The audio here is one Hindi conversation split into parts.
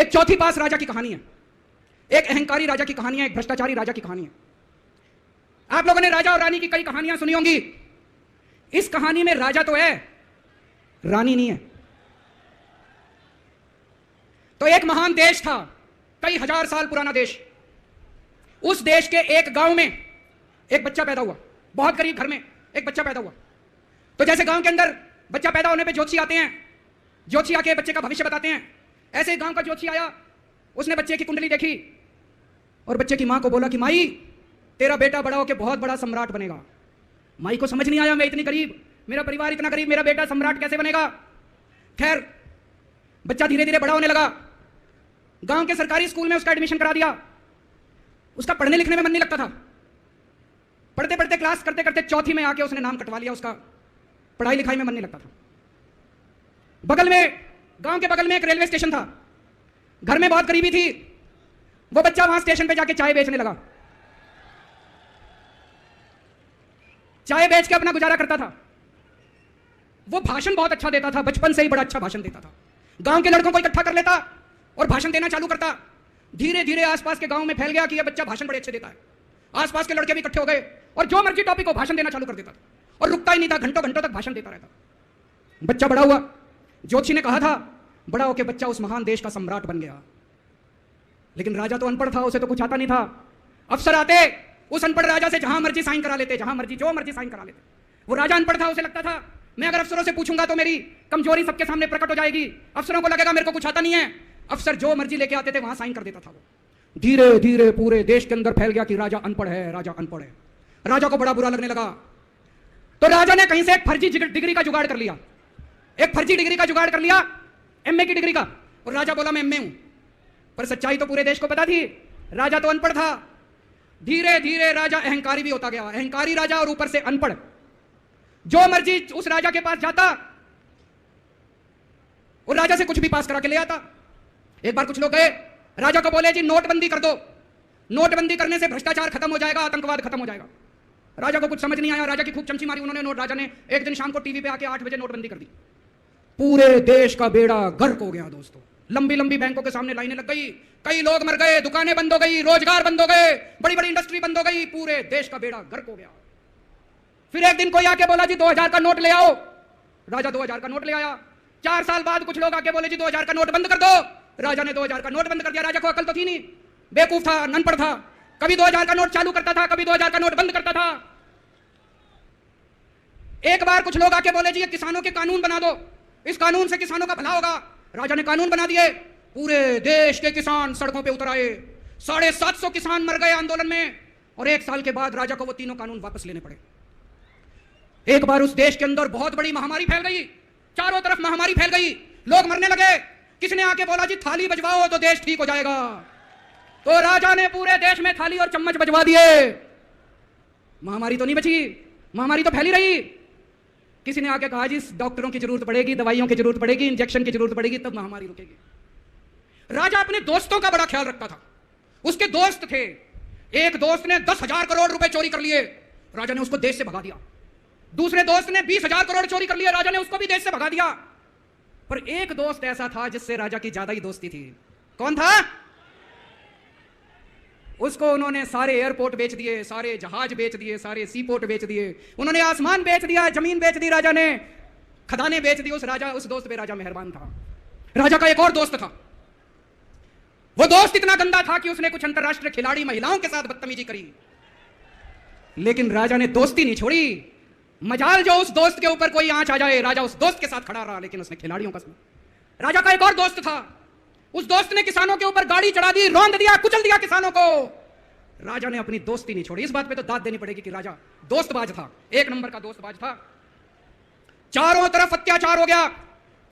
एक चौथी पास राजा की कहानी है, एक अहंकारी राजा की कहानी है, एक भ्रष्टाचारी राजा की कहानी है। आप लोगों ने राजा और रानी की कई कहानियां सुनी होंगी। इस कहानी में राजा तो है, रानी नहीं है। तो एक महान देश था, कई हजार साल पुराना देश। उस देश के एक गांव में एक बच्चा पैदा हुआ, बहुत गरीब घर में एक बच्चा पैदा हुआ। तो जैसे गांव के अंदर बच्चा पैदा होने पे ज्योतिषी आते हैं, ज्योतिषी आके बच्चे का भविष्य बताते हैं, ऐसे गांव का ज्योतिषी आया, उसने बच्चे की कुंडली देखी और बच्चे की मां को बोला कि माई, तेरा बेटा बड़ा होकर बहुत बड़ा सम्राट बनेगा। माई को समझ नहीं आया, मैं इतनी गरीब, मेरा परिवार इतना गरीब, मेरा बेटा सम्राट कैसे बनेगा। खैर बच्चा धीरे धीरे बड़ा होने लगा, गांव के सरकारी स्कूल में उसका एडमिशन करा दिया। उसका पढ़ने लिखने में मन नहीं लगता था, पढ़ते पढ़ते क्लास करते करते चौथी में आके उसने नाम कटवा लिया, उसका पढ़ाई लिखाई में मन नहीं लगता था। बगल में, गांव के बगल में एक रेलवे स्टेशन था, घर में बहुत गरीबी थी, वो बच्चा वहां स्टेशन पे जाके चाय बेचने लगा, चाय बेच के अपना गुजारा करता था। वो भाषण बहुत अच्छा देता था, बचपन से ही बड़ा अच्छा भाषण देता था। गांव के लड़कों को इकट्ठा कर लेता और भाषण देना चालू करता। धीरे धीरे आसपास के गांव में फैल गया कि यह बच्चा भाषण बड़े अच्छे देता है। आसपास के लड़के भी इकट्ठे हो गए और जो मर्जी टॉपिक को भाषण देना चालू कर देता था और रुकता ही नहीं था, घंटों घंटों तक भाषण देता रहता। बच्चा बड़ा हुआ, ज्योतिषी ने कहा था बड़ा होकर बच्चा उस महान देश का सम्राट बन गया। लेकिन राजा तो अनपढ़ था, उसे तो कुछ आता नहीं था। अफसर आते, उस अनपढ़ राजा से जहां मर्जी साइन करा लेते, जहां मर्जी जो मर्जी साइन करा लेते। वो राजा अनपढ़ था, उसे लगता था मैं अगर अफसरों से पूछूंगा तो मेरी कमजोरी सबके सामने प्रकट हो जाएगी, अफसरों को लगेगा मेरे को कुछ आता नहीं है। अफसर जो मर्जी लेके आते थे वहां साइन कर देता था। वो धीरे धीरे पूरे देश के अंदर फैल गया कि राजा अनपढ़ है, राजा अनपढ़ है। राजा को बड़ा बुरा लगने लगा, तो राजा ने कहीं से एक फर्जी डिग्री का जुगाड़ कर लिया, एक फर्जी डिग्री का जुगाड़ कर लिया, एमए की डिग्री का। और राजा बोला मैं एमए हूं, पर सच्चाई तो पूरे देश को पता थी, राजा तो अनपढ़ था। धीरे धीरे राजा अहंकारी भी होता गया, अहंकारी राजा और ऊपर से अनपढ़। जो मर्जी उस राजा के पास जाता और राजा से कुछ भी पास करा के ले आता। एक बार कुछ लोग गए, राजा को बोले जी नोटबंदी कर दो, नोटबंदी करने से भ्रष्टाचार खत्म हो जाएगा, आतंकवाद खत्म हो जाएगा। राजा को कुछ समझ नहीं आया, राजा की खूब चमची मारी उन्होंने। राजा ने एक दिन शाम को टीवी पे आके 8 बजे नोटबंदी कर दी। पूरे देश का बेड़ा गर्क हो गया दोस्तों। लंबी लंबी बैंकों के सामने लाइनें लग गई, कई लोग मर गए, दुकानें बंद हो गई, रोजगार बंद हो गए, बड़ी बड़ी इंडस्ट्री बंद हो गई, पूरे देश का बेड़ा गर्क हो गया। फिर एक दिन कोई आके बोला जी 2000 का नोट ले आओ। राजा 2000 का नोट ले आया। 4 साल बाद कुछ लोग आके बोले जी 2000 का नोट बंद कर दो। राजा ने 2000 का नोट बंद कर दिया। राजा को अकल तो थी नहीं, बेवकूफ था, अनपढ़ था, कभी 2000 का नोट चालू करता था, कभी 2000 का नोट बंद करता था। एक बार कुछ लोग आके बोले जी ये किसानों के कानून बना दो, इस कानून से किसानों का भला होगा। राजा ने कानून बना दिए, पूरे देश के किसान सड़कों पे उतर आए। 750 किसान मर गए आंदोलन में और 1 साल के बाद राजा को वो तीनों कानून वापस लेने पड़े। एक बार उस देश के अंदर बहुत बड़ी महामारी फैल गई, चारों तरफ महामारी फैल गई, लोग मरने लगे। किसी ने आके बोला जी थाली बजवाओ तो देश ठीक हो जाएगा। तो राजा ने पूरे देश में थाली और चम्मच बजवा दिए। महामारी तो नहीं बची, महामारी तो फैली रही। किसी ने आके कहा जी डॉक्टरों की जरूरत पड़ेगी, दवाइयों की जरूरत पड़ेगी, इंजेक्शन की जरूरत पड़ेगी, तब महामारी रुकेगी। राजा अपने दोस्तों का बड़ा ख्याल रखता था। उसके दोस्त थे, एक दोस्त ने 10,000 करोड़ रुपए चोरी कर लिए, राजा ने उसको देश से भगा दिया। दूसरे दोस्त ने 20,000 करोड़ चोरी कर लिए, राजा ने उसको भी देश से भगा दिया। पर एक दोस्त ऐसा था जिससे राजा की ज्यादा ही दोस्ती थी। कौन था? उसको उन्होंने सारे एयरपोर्ट बेच दिए, सारे जहाज बेच दिए, सारे सीपोर्ट बेच दिए, उन्होंने आसमान बेच दिया, जमीन बेच दी, राजा ने खदानें बेच दी। उस दोस्त पे राजा मेहरबान था। राजा का एक और दोस्त था, वो दोस्त इतना गंदा था कि उसने कुछ अंतरराष्ट्रीय खिलाड़ी महिलाओं के साथ बदतमीजी करी, लेकिन राजा ने दोस्ती नहीं छोड़ी। मजाल जो उस दोस्त के ऊपर कोई आंच आ जाए, राजा उस दोस्त के साथ खड़ा रहा, लेकिन उसने खिलाड़ियों का सुना। राजा का एक और दोस्त था, उस दोस्त ने किसानों के ऊपर गाड़ी चढ़ा दी, रौंद दिया, कुचल दिया किसानों को। राजा ने अपनी दोस्ती नहीं छोड़ी। इस बात पे तो दाद देनी पड़ेगी कि राजा दोस्तबाज था, एक नंबर का दोस्तबाज था। चारों तरफ अत्याचार हो गया,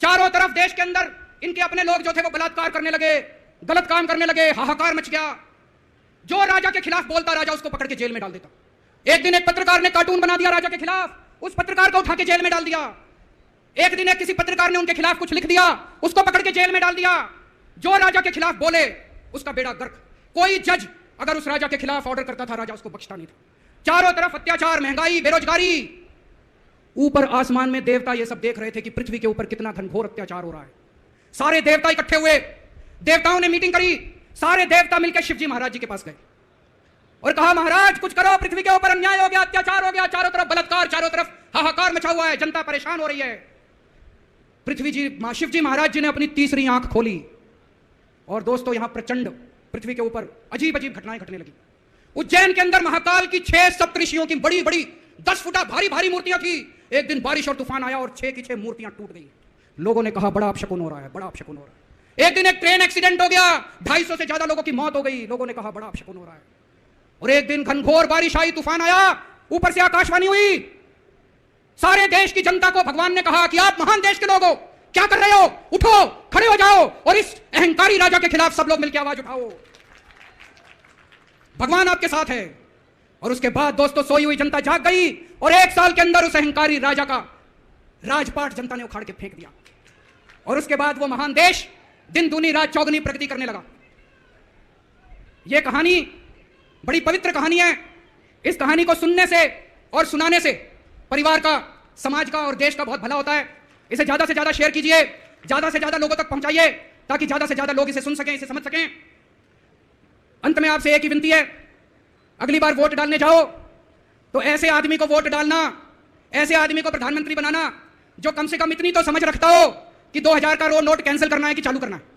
चारों तरफ देश के अंदर इनके अपने लोग जो थे वो बलात्कार करने लगे, गलत काम करने लगे, हाहाकार मच गया। जो राजा के खिलाफ बोलता, राजा उसको पकड़ के जेल में डाल देता। एक दिन एक पत्रकार ने कार्टून बना दिया राजा के खिलाफ, उस पत्रकार को उठा के जेल में डाल दिया। एक दिन किसी पत्रकार ने उनके खिलाफ कुछ लिख दिया, उसको पकड़ के जेल में डाल दिया। जो राजा के खिलाफ बोले उसका बेड़ा गर्क। कोई जज अगर उस राजा के खिलाफ ऑर्डर करता था, राजा उसको बख्शता नहीं था। चारों तरफ अत्याचार, महंगाई, बेरोजगारी। ऊपर आसमान में देवता ये सब देख रहे थे कि पृथ्वी के ऊपर कितना घनघोर अत्याचार हो रहा है। सारे देवता इकट्ठे हुए, देवताओं ने मीटिंग करी, सारे देवता मिलकर शिवजी महाराज जी के पास गए और कहा, महाराज कुछ करो, पृथ्वी के ऊपर अन्याय हो गया, अत्याचार हो गया, चारों तरफ बलात्कार, चारों तरफ हाहाकार मचा हुआ है, जनता परेशान हो रही है। पृथ्वी जी, शिवजी महाराज जी ने अपनी तीसरी आंख खोली और दोस्तों यहां प्रचंड पृथ्वी के ऊपर अजीब अजीब घटनाएं घटने लगी। उज्जैन के अंदर महाकाल की 6 सप्तऋषियों की बड़ी बड़ी 10 फुटा भारी भारी मूर्तियां थी। एक दिन बारिश और तूफान आया और 6 की 6 मूर्तियां टूट गई। लोगों ने कहा, बड़ा अपशकुन हो रहा है, बड़ा अपशकुन हो रहा है। एक दिन एक ट्रेन एक्सीडेंट हो गया, 250 से ज्यादा लोगों की मौत हो गई। लोगों ने कहा, बड़ा अपशकुन हो रहा है। और एक दिन घनघोर बारिश आई, तूफान आया, ऊपर से आकाशवाणी हुई, सारे देश की जनता को भगवान ने कहा कि आप महान देश के लोग हो, क्या कर रहे हो, उठो, खड़े हो जाओ और इस अहंकारी राजा के खिलाफ सब लोग मिलकर आवाज उठाओ, भगवान आपके साथ है। और उसके बाद दोस्तों सोई हुई जनता जाग गई और 1 साल के अंदर उस अहंकारी राजा का राजपाट जनता ने उखाड़ के फेंक दिया। और उसके बाद वो महान देश दिन दूनी रात चौगुनी प्रगति करने लगा। यह कहानी बड़ी पवित्र कहानी है। इस कहानी को सुनने से और सुनाने से परिवार का, समाज का और देश का बहुत भला होता है। इसे ज्यादा से ज्यादा शेयर कीजिए, ज्यादा से ज्यादा लोगों तक पहुंचाइए ताकि ज्यादा से ज्यादा लोग इसे सुन सकें, इसे समझ सकें। अंत में आपसे एक ही विनती है, अगली बार वोट डालने जाओ तो ऐसे आदमी को वोट डालना, ऐसे आदमी को प्रधानमंत्री बनाना जो कम से कम इतनी तो समझ रखता हो कि 2000 का नोट कैंसिल करना है कि चालू करना है।